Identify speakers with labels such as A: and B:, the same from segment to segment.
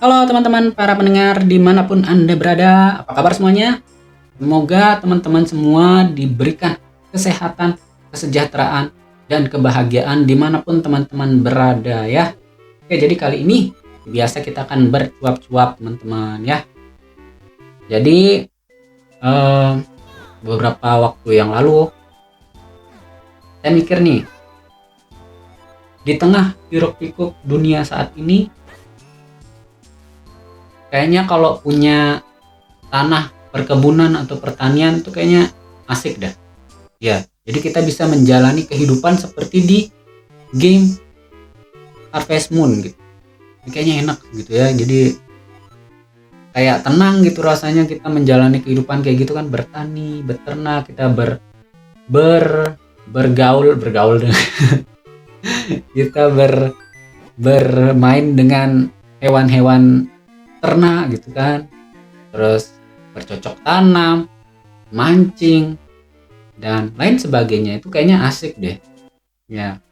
A: Halo teman-teman para pendengar dimanapun Anda berada, apa kabar semuanya? Semoga teman-teman semua diberikan kesehatan, kesejahteraan, dan kebahagiaan dimanapun teman-teman berada ya. Oke, jadi kali ini biasa kita akan bercuap-cuap teman-teman ya. Jadi beberapa waktu yang lalu saya mikir nih, di tengah hiruk-pikuk dunia saat ini, kayaknya kalau punya tanah perkebunan atau pertanian itu kayaknya asik dah. Ya, jadi kita bisa menjalani kehidupan seperti di game Harvest Moon gitu. Ini kayaknya enak gitu ya. Jadi kayak tenang gitu rasanya kita menjalani kehidupan kayak gitu kan, bertani, beternak, kita bergaul dengan kita bermain dengan hewan-hewan ternak gitu kan, terus bercocok tanam, mancing, dan lain sebagainya. Itu kayaknya asik deh ya,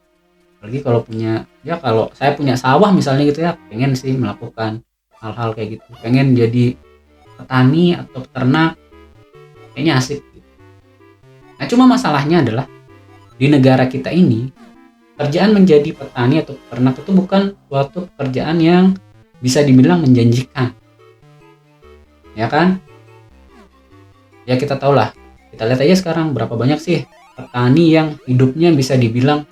A: apalagi kalau punya, ya kalau saya punya sawah misalnya gitu ya, pengen sih melakukan hal-hal kayak gitu, pengen jadi petani atau peternak, kayaknya asik gitu. Nah cuma masalahnya adalah di negara kita ini, pekerjaan menjadi petani atau peternak itu bukan suatu pekerjaan yang bisa dibilang menjanjikan, ya kan? Ya kita tahu lah, kita lihat aja sekarang berapa banyak sih petani yang hidupnya bisa dibilang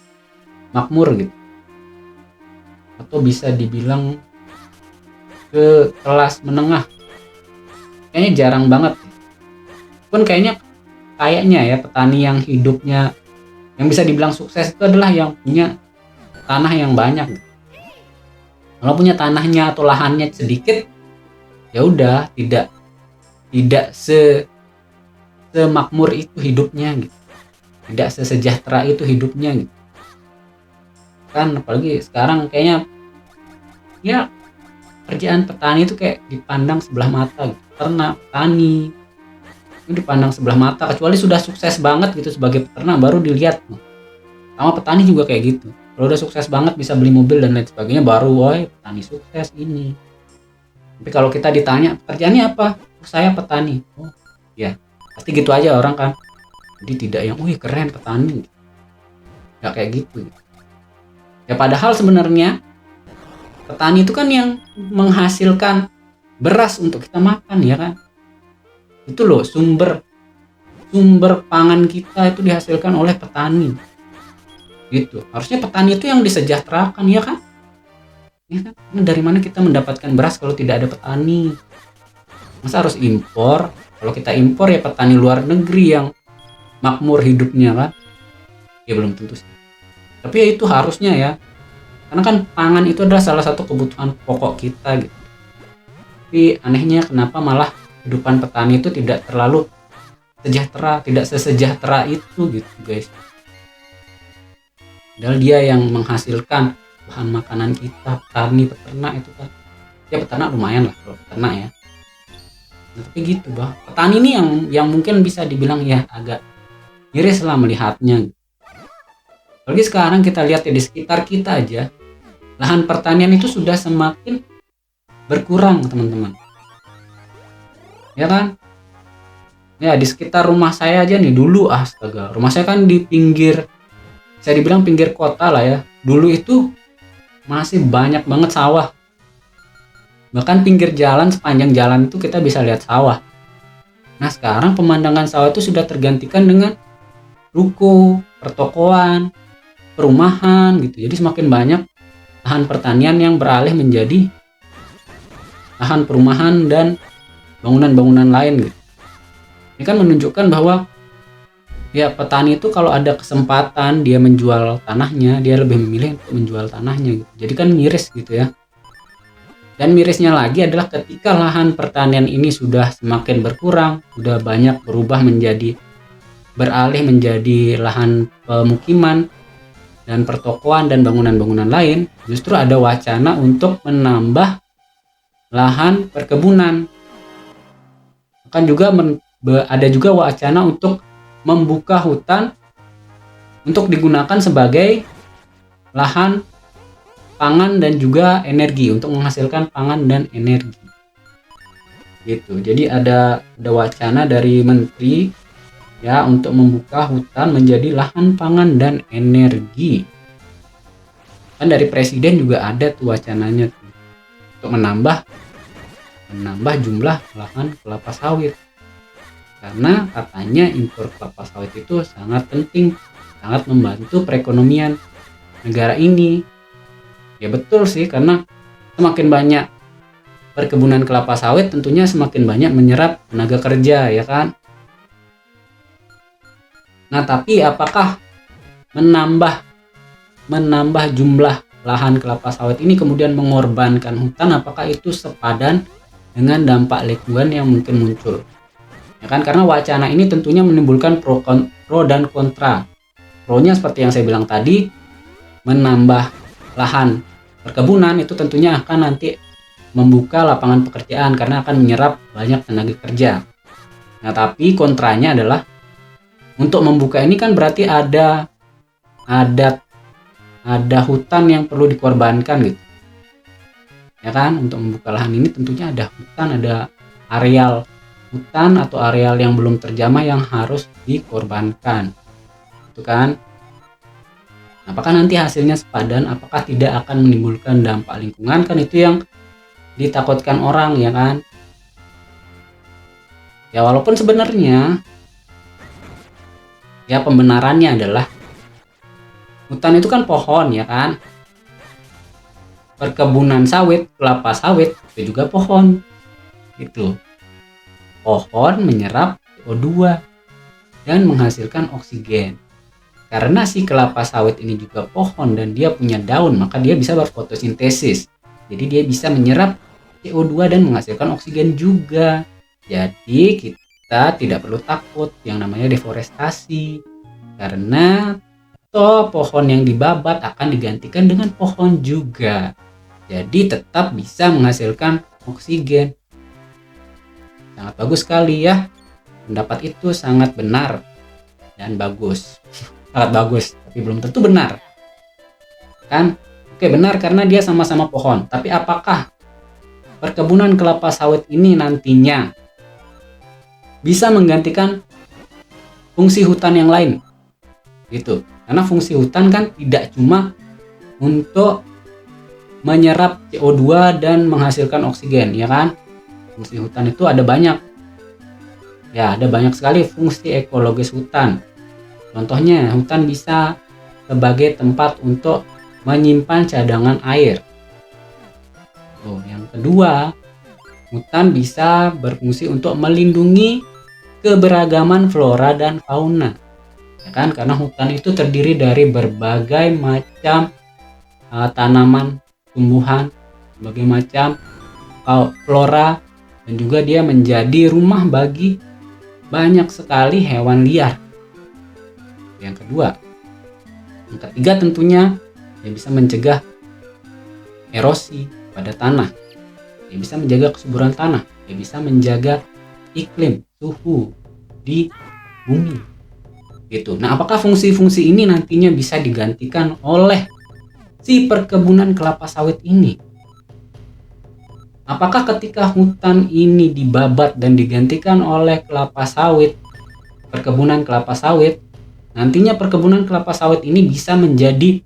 A: makmur gitu, atau bisa dibilang ke kelas menengah. Kayaknya jarang banget. Pun kayaknya ya petani yang hidupnya yang bisa dibilang sukses itu adalah yang punya tanah yang banyak gitu. Kalau punya tanahnya atau lahannya sedikit, ya udah tidak semakmur itu hidupnya gitu, tidak sesejahtera itu hidupnya gitu kan. Apalagi sekarang kayaknya ya kerjaan petani itu kayak dipandang sebelah mata gitu. Ternak, petani itu dipandang sebelah mata, kecuali sudah sukses banget gitu sebagai peternak baru dilihat. Sama petani juga kayak gitu, kalau udah sukses banget bisa beli mobil dan lain sebagainya, baru woi petani sukses ini. Tapi kalau kita ditanya pekerjaannya apa, saya petani, oh ya pasti gitu aja orang kan. Jadi tidak yang wih keren petani, nggak kayak gitu ya. Padahal sebenarnya petani itu kan yang menghasilkan beras untuk kita makan, ya kan. Itu loh sumber pangan kita itu dihasilkan oleh petani gitu. Harusnya petani itu yang disejahterakan, ya kan. Ya kan? Dari mana kita mendapatkan beras kalau tidak ada petani? Masa harus impor? Kalau kita impor ya petani luar negeri yang makmur hidupnya kan? Ya belum tentu sih. Tapi ya itu harusnya ya. Karena kan pangan itu adalah salah satu kebutuhan pokok kita gitu. Tapi anehnya kenapa malah kehidupan petani itu tidak terlalu sejahtera, tidak sesejahtera itu gitu guys. Padahal dia yang menghasilkan bahan makanan kita, petani, peternak itu kan. Ya peternak lumayan lah kalau peternak ya. Nah, tapi gitu bah, petani ini yang mungkin bisa dibilang ya agak miris lah melihatnya. Apalagi sekarang kita lihat ya di sekitar kita aja, lahan pertanian itu sudah semakin berkurang teman-teman, ya kan. Ya di sekitar rumah saya aja nih, dulu astaga, rumah saya kan di pinggir, saya dibilang pinggir kota lah ya. Dulu itu masih banyak banget sawah, bahkan pinggir jalan, sepanjang jalan itu kita bisa lihat sawah. Nah sekarang pemandangan sawah itu sudah tergantikan dengan ruko, pertokoan, perumahan gitu. Jadi semakin banyak lahan pertanian yang beralih menjadi lahan perumahan dan bangunan-bangunan lain gitu. Ini kan menunjukkan bahwa ya petani itu kalau ada kesempatan dia menjual tanahnya, dia lebih memilih untuk menjual tanahnya gitu. Jadi kan miris gitu ya. Dan mirisnya lagi adalah ketika lahan pertanian ini sudah semakin berkurang, sudah banyak beralih menjadi lahan pemukiman dan pertokoan dan bangunan-bangunan lain, justru ada wacana untuk menambah lahan perkebunan. Bahkan juga ada juga wacana untuk membuka hutan untuk digunakan sebagai lahan pangan dan juga energi, untuk menghasilkan pangan dan energi. Gitu. Jadi ada wacana dari menteri ya untuk membuka hutan menjadi lahan pangan dan energi. Kan dari presiden juga ada tuh wacananya tuh, untuk menambah jumlah lahan kelapa sawit. Karena katanya impor kelapa sawit itu sangat penting, sangat membantu perekonomian negara ini. Ya betul sih, karena semakin banyak perkebunan kelapa sawit tentunya semakin banyak menyerap tenaga kerja, ya kan? Nah, tapi apakah menambah jumlah lahan kelapa sawit ini kemudian mengorbankan hutan? Apakah itu sepadan dengan dampak lingkungan yang mungkin muncul? Ya kan, karena wacana ini tentunya menimbulkan pro dan kontra. Pro-nya seperti yang saya bilang tadi, menambah lahan perkebunan itu tentunya akan nanti membuka lapangan pekerjaan karena akan menyerap banyak tenaga kerja. Nah, tapi kontranya adalah untuk membuka ini kan berarti ada hutan yang perlu dikorbankan gitu. Ya kan, untuk membuka lahan ini tentunya ada hutan, ada areal hutan atau areal yang belum terjamah yang harus dikorbankan. Itu kan. Apakah nanti hasilnya sepadan, apakah tidak akan menimbulkan dampak lingkungan, kan itu yang ditakutkan orang, ya kan. Ya walaupun sebenarnya ya pembenarannya adalah hutan itu kan pohon, ya kan. Perkebunan sawit, kelapa sawit itu juga pohon. Gitu. Pohon menyerap CO2 dan menghasilkan oksigen. Karena si kelapa sawit ini juga pohon dan dia punya daun, maka dia bisa berfotosintesis. Jadi dia bisa menyerap CO2 dan menghasilkan oksigen juga. Jadi kita tidak perlu takut yang namanya deforestasi. Karena pohon yang dibabat akan digantikan dengan pohon juga. Jadi tetap bisa menghasilkan oksigen. Sangat bagus sekali ya. Pendapat itu sangat benar dan bagus. Sangat bagus, tapi belum tentu benar. Kan? Oke, benar karena dia sama-sama pohon. Tapi apakah perkebunan kelapa sawit ini nantinya bisa menggantikan fungsi hutan yang lain? Gitu. Karena fungsi hutan kan tidak cuma untuk menyerap CO2 dan menghasilkan oksigen, ya kan? Fungsi hutan itu ada banyak. Ya, ada banyak sekali fungsi ekologis hutan. Contohnya, hutan bisa sebagai tempat untuk menyimpan cadangan air. Yang kedua, hutan bisa berfungsi untuk melindungi keberagaman flora dan fauna. Ya kan? Karena hutan itu terdiri dari berbagai macam tanaman, tumbuhan, berbagai macam flora, dan juga dia menjadi rumah bagi banyak sekali hewan liar. Yang kedua. Yang ketiga tentunya dia bisa mencegah erosi pada tanah. Dia bisa menjaga kesuburan tanah. Dia bisa menjaga iklim, suhu di bumi. Gitu. Nah, apakah fungsi-fungsi ini nantinya bisa digantikan oleh si perkebunan kelapa sawit ini? Apakah ketika hutan ini dibabat dan digantikan oleh kelapa sawit, perkebunan kelapa sawit, nantinya perkebunan kelapa sawit ini bisa menjadi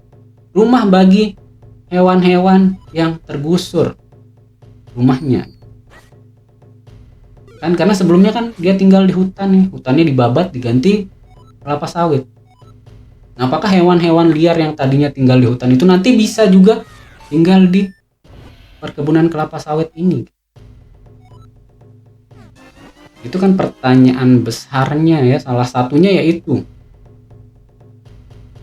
A: rumah bagi hewan-hewan yang tergusur rumahnya? Kan karena sebelumnya kan dia tinggal di hutan nih, hutannya dibabat diganti kelapa sawit. Nah, apakah hewan-hewan liar yang tadinya tinggal di hutan itu nanti bisa juga tinggal di perkebunan kelapa sawit ini? Itu kan pertanyaan besarnya ya, salah satunya yaitu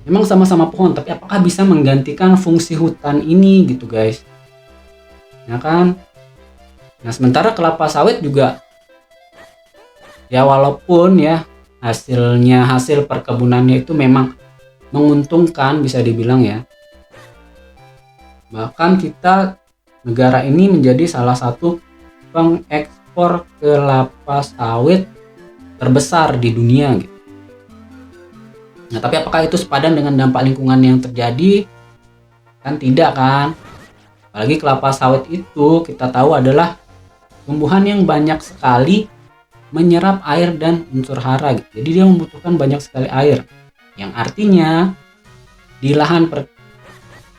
A: memang sama-sama pohon, tapi apakah bisa menggantikan fungsi hutan ini gitu guys? Ya kan? Nah, sementara kelapa sawit juga ya walaupun ya hasil perkebunannya itu memang menguntungkan bisa dibilang ya. Bahkan negara ini menjadi salah satu pengekspor kelapa sawit terbesar di dunia gitu. Nah, tapi apakah itu sepadan dengan dampak lingkungan yang terjadi? Kan tidak kan? Apalagi kelapa sawit itu kita tahu adalah tumbuhan yang banyak sekali menyerap air dan unsur hara gitu. Jadi dia membutuhkan banyak sekali air. Yang artinya di lahan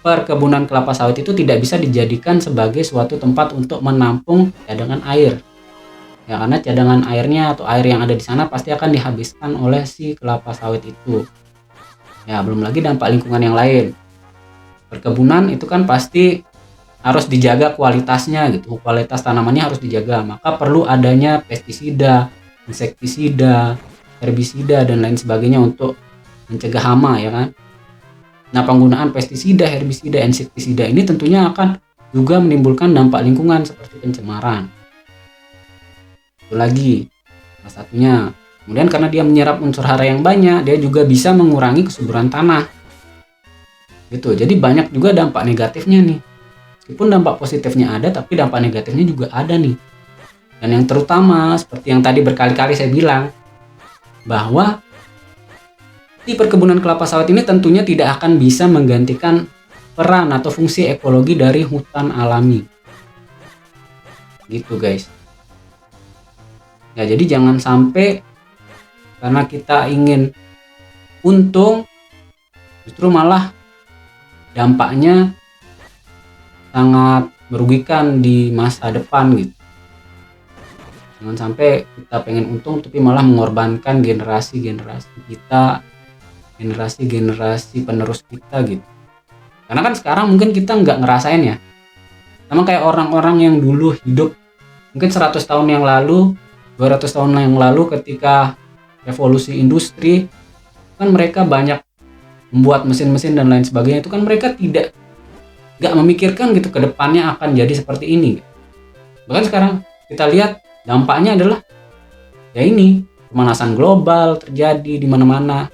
A: perkebunan kelapa sawit itu tidak bisa dijadikan sebagai suatu tempat untuk menampung cadangan air. Ya, karena cadangan airnya atau air yang ada di sana pasti akan dihabiskan oleh si kelapa sawit itu. Ya, belum lagi dampak lingkungan yang lain. Perkebunan itu kan pasti harus dijaga kualitasnya gitu. Kualitas tanamannya harus dijaga. Maka perlu adanya pestisida, insektisida, herbisida dan lain sebagainya untuk mencegah hama, ya kan? Nah, penggunaan pestisida, herbisida, insektisida ini tentunya akan juga menimbulkan dampak lingkungan seperti pencemaran. Itu lagi salah satunya. Kemudian karena dia menyerap unsur hara yang banyak, dia juga bisa mengurangi kesuburan tanah. Gitu. Jadi banyak juga dampak negatifnya nih. Meskipun dampak positifnya ada, tapi dampak negatifnya juga ada nih. Dan yang terutama seperti yang tadi berkali-kali saya bilang, bahwa di perkebunan kelapa sawit ini tentunya tidak akan bisa menggantikan peran atau fungsi ekologi dari hutan alami. Gitu guys. Ya, jadi jangan sampai karena kita ingin untung, justru malah dampaknya sangat merugikan di masa depan gitu. Jangan sampai kita pengen untung tapi malah mengorbankan generasi-generasi kita, generasi-generasi penerus kita gitu. Karena kan sekarang mungkin kita nggak ngerasain ya, sama kayak orang-orang yang dulu hidup mungkin 100 tahun yang lalu, 200 tahun yang lalu ketika revolusi industri, kan mereka banyak membuat mesin-mesin dan lain sebagainya. Itu kan mereka nggak memikirkan gitu ke depannya akan jadi seperti ini. Bahkan sekarang kita lihat dampaknya adalah ya ini, pemanasan global terjadi di mana-mana.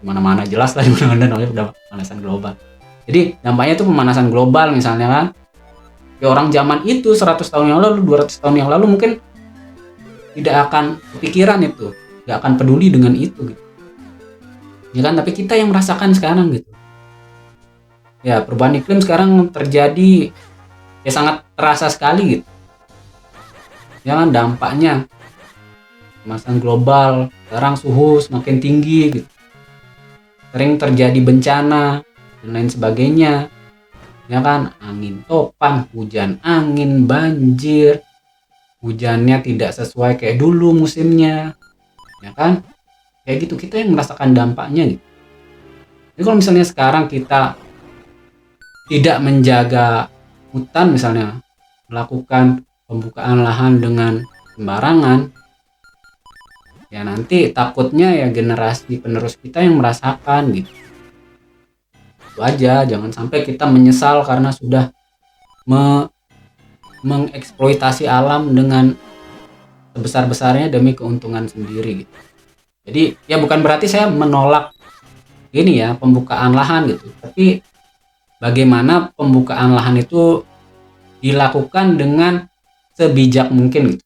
A: Mana-mana jelas lah di mana-mana namanya udah pemanasan global. Jadi dampaknya itu pemanasan global misalnya kan. Ya orang zaman itu 100 tahun yang lalu, 200 tahun yang lalu mungkin tidak akan kepikiran itu, nggak akan peduli dengan itu gitu. Ya kan, tapi kita yang merasakan sekarang gitu. Ya, perubahan iklim sekarang terjadi ya sangat terasa sekali gitu. Ya kan, dampaknya pemanasan global, sekarang suhu semakin tinggi gitu. Sering terjadi bencana dan lain sebagainya, ya kan, angin topan, hujan angin, banjir, hujannya tidak sesuai kayak dulu musimnya, ya kan, kayak gitu. Kita yang merasakan dampaknya gitu. Jadi kalau misalnya sekarang kita tidak menjaga hutan, misalnya melakukan pembukaan lahan dengan sembarangan, ya nanti takutnya ya generasi penerus kita yang merasakan gitu. Itu aja, jangan sampai kita menyesal karena sudah mengeksploitasi alam dengan sebesar-besarnya demi keuntungan sendiri gitu. Jadi ya bukan berarti saya menolak ini ya pembukaan lahan gitu, tapi bagaimana pembukaan lahan itu dilakukan dengan sebijak mungkin gitu.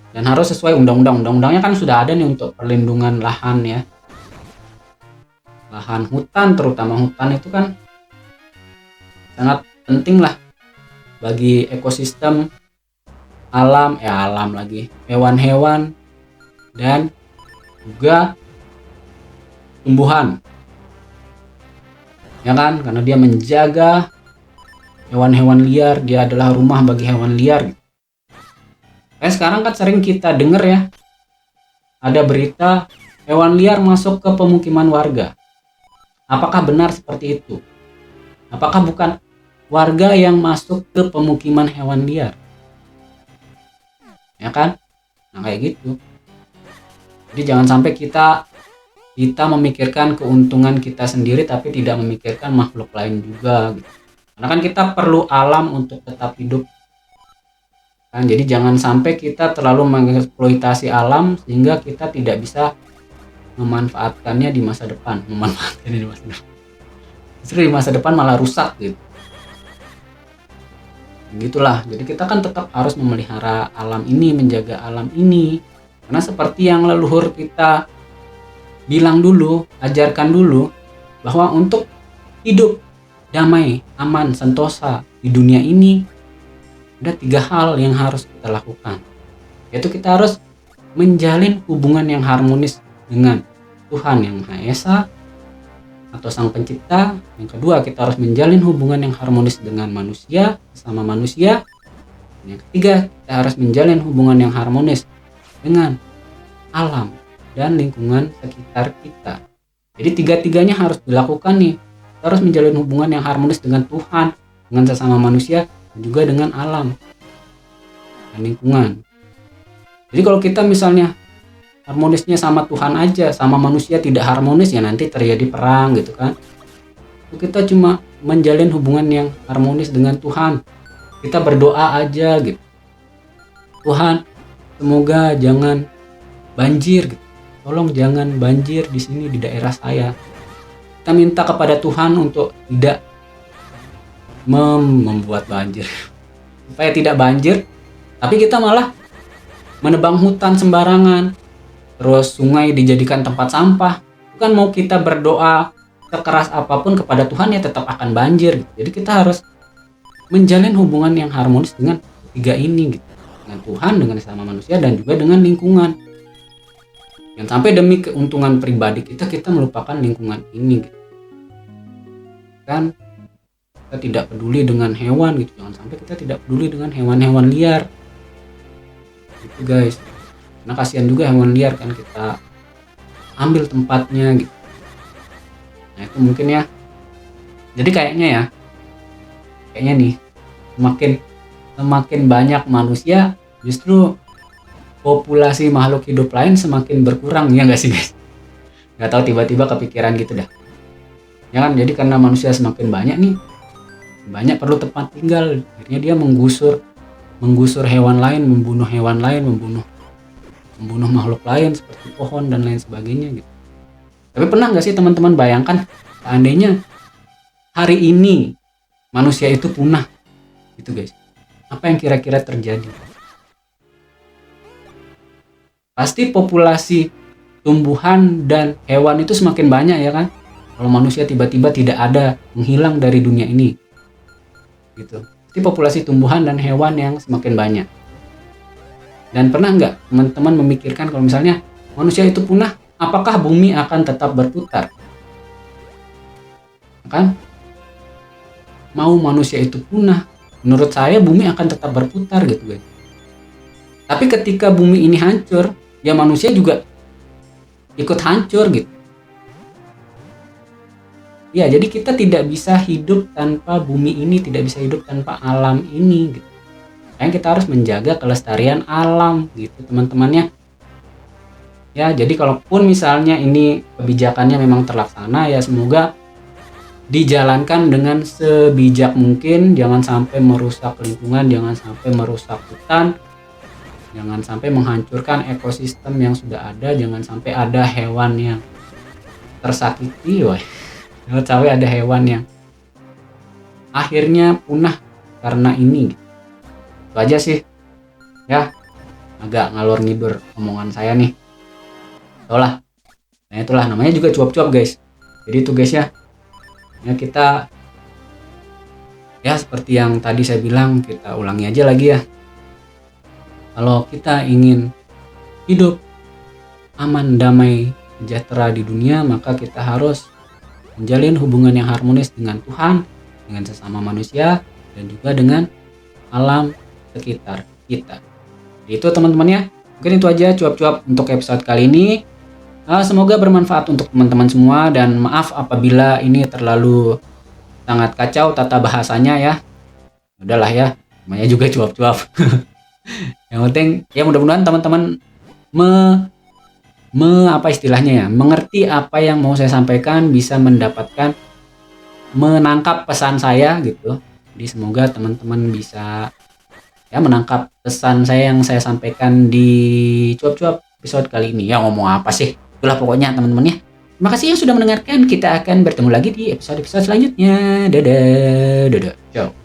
A: Dan harus sesuai undang-undang. Undang-undangnya kan sudah ada nih untuk perlindungan lahan ya. Lahan hutan, terutama hutan itu kan sangat penting lah bagi ekosistem alam lagi, hewan-hewan dan juga tumbuhan. Ya kan, karena dia menjaga hewan-hewan liar, dia adalah rumah bagi hewan liar. Sekarang kan sering kita dengar ya, ada berita hewan liar masuk ke pemukiman warga. Apakah benar seperti itu? Apakah bukan warga yang masuk ke pemukiman hewan liar? Ya kan? Nah kayak gitu. Jadi jangan sampai kita memikirkan keuntungan kita sendiri tapi tidak memikirkan makhluk lain juga gitu. Karena kan kita perlu alam untuk tetap hidup kan. Jadi jangan sampai kita terlalu mengeksploitasi alam sehingga kita tidak bisa memanfaatkannya di masa depan. Justru di masa depan malah rusak gitu. Begitulah. Jadi kita kan tetap harus memelihara alam ini, menjaga alam ini. Karena seperti yang leluhur kita bilang dulu, ajarkan dulu, bahwa untuk hidup damai, aman, sentosa di dunia ini, ada 3 hal yang harus kita lakukan. Yaitu kita harus menjalin hubungan yang harmonis dengan Tuhan yang Maha Esa atau Sang Pencipta. Yang kedua, kita harus menjalin hubungan yang harmonis dengan manusia, sesama manusia. Yang ketiga, kita harus menjalin hubungan yang harmonis dengan alam dan lingkungan sekitar kita. Jadi 3-tiganya harus dilakukan nih. Kita harus menjalin hubungan yang harmonis dengan Tuhan, dengan sesama manusia, dan juga dengan alam dan lingkungan. Jadi kalau kita misalnya harmonisnya sama Tuhan aja, sama manusia tidak harmonis, ya nanti terjadi perang gitu kan. Kita cuma menjalin hubungan yang harmonis dengan Tuhan. Kita berdoa aja gitu. Tuhan, semoga jangan banjir gitu. Tolong jangan banjir di sini di daerah saya. Kita minta kepada Tuhan untuk tidak membuat banjir. Supaya tidak banjir, tapi kita malah menebang hutan sembarangan. Terus sungai dijadikan tempat sampah. Bukan mau kita berdoa sekeras apapun kepada Tuhan, ya tetap akan banjir gitu. Jadi kita harus menjalin hubungan yang harmonis dengan 3 ini gitu. Dengan Tuhan, dengan sesama manusia, dan juga dengan lingkungan. Jangan sampai demi keuntungan pribadi kita melupakan lingkungan ini gitu. Kan kita tidak peduli dengan hewan gitu. Jangan sampai kita tidak peduli dengan hewan-hewan liar gitu guys. Karena kasihan juga hewan liar kan, kita ambil tempatnya gitu. Nah itu mungkin ya. Jadi kayaknya nih semakin banyak manusia, justru populasi makhluk hidup lain semakin berkurang, ya nggak sih guys? Nggak tahu, tiba-tiba kepikiran gitu dah. Ya kan, jadi karena manusia semakin banyak nih, banyak perlu tempat tinggal, akhirnya dia menggusur hewan lain, membunuh hewan lain, membunuh makhluk lain seperti pohon dan lain sebagainya gitu. Tapi pernah nggak sih teman-teman bayangkan seandainya hari ini manusia itu punah gitu guys, apa yang kira-kira terjadi? Pasti populasi tumbuhan dan hewan itu semakin banyak ya kan. Kalau manusia tiba-tiba tidak ada, menghilang dari dunia ini gitu. Pasti populasi tumbuhan dan hewan yang semakin banyak. Dan pernah nggak teman-teman memikirkan kalau misalnya manusia itu punah, apakah bumi akan tetap berputar? Kan? Mau manusia itu punah, menurut saya bumi akan tetap berputar gitu guys. Tapi ketika bumi ini hancur, ya manusia juga ikut hancur gitu. Ya, jadi kita tidak bisa hidup tanpa bumi ini, tidak bisa hidup tanpa alam ini gitu. Makanya kita harus menjaga kelestarian alam gitu teman-temannya. Ya, jadi kalaupun misalnya ini kebijakannya memang terlaksana, ya semoga dijalankan dengan sebijak mungkin, jangan sampai merusak lingkungan, jangan sampai merusak hutan. Jangan sampai menghancurkan ekosistem yang sudah ada, jangan sampai ada hewan yang tersakiti, jangan sampai ada hewan yang akhirnya punah karena ini. Itu aja sih ya, agak ngalor ngidur omongan saya nih. Itulah, nah itulah namanya juga cuap-cuap guys. Jadi itu guys ya kita ya seperti yang tadi saya bilang, kita ulangi aja lagi ya. Kalau kita ingin hidup aman, damai, sejahtera di dunia, maka kita harus menjalin hubungan yang harmonis dengan Tuhan, dengan sesama manusia, dan juga dengan alam sekitar kita. Jadi itu teman-teman ya. Mungkin itu aja cuap-cuap untuk episode kali ini. Semoga bermanfaat untuk teman-teman semua, dan maaf apabila ini terlalu sangat kacau tata bahasanya ya. Udahlah ya, namanya juga cuap-cuap. Yang penting ya mudah-mudahan teman-teman apa istilahnya ya, mengerti apa yang mau saya sampaikan, bisa menangkap pesan saya gitu. Jadi semoga teman-teman bisa ya menangkap pesan saya yang saya sampaikan di cuap-cuap episode kali ini. Ya ngomong apa sih, itulah pokoknya teman-teman ya. Terima kasih yang sudah mendengarkan, kita akan bertemu lagi di episode-episode selanjutnya. Dadah ciao.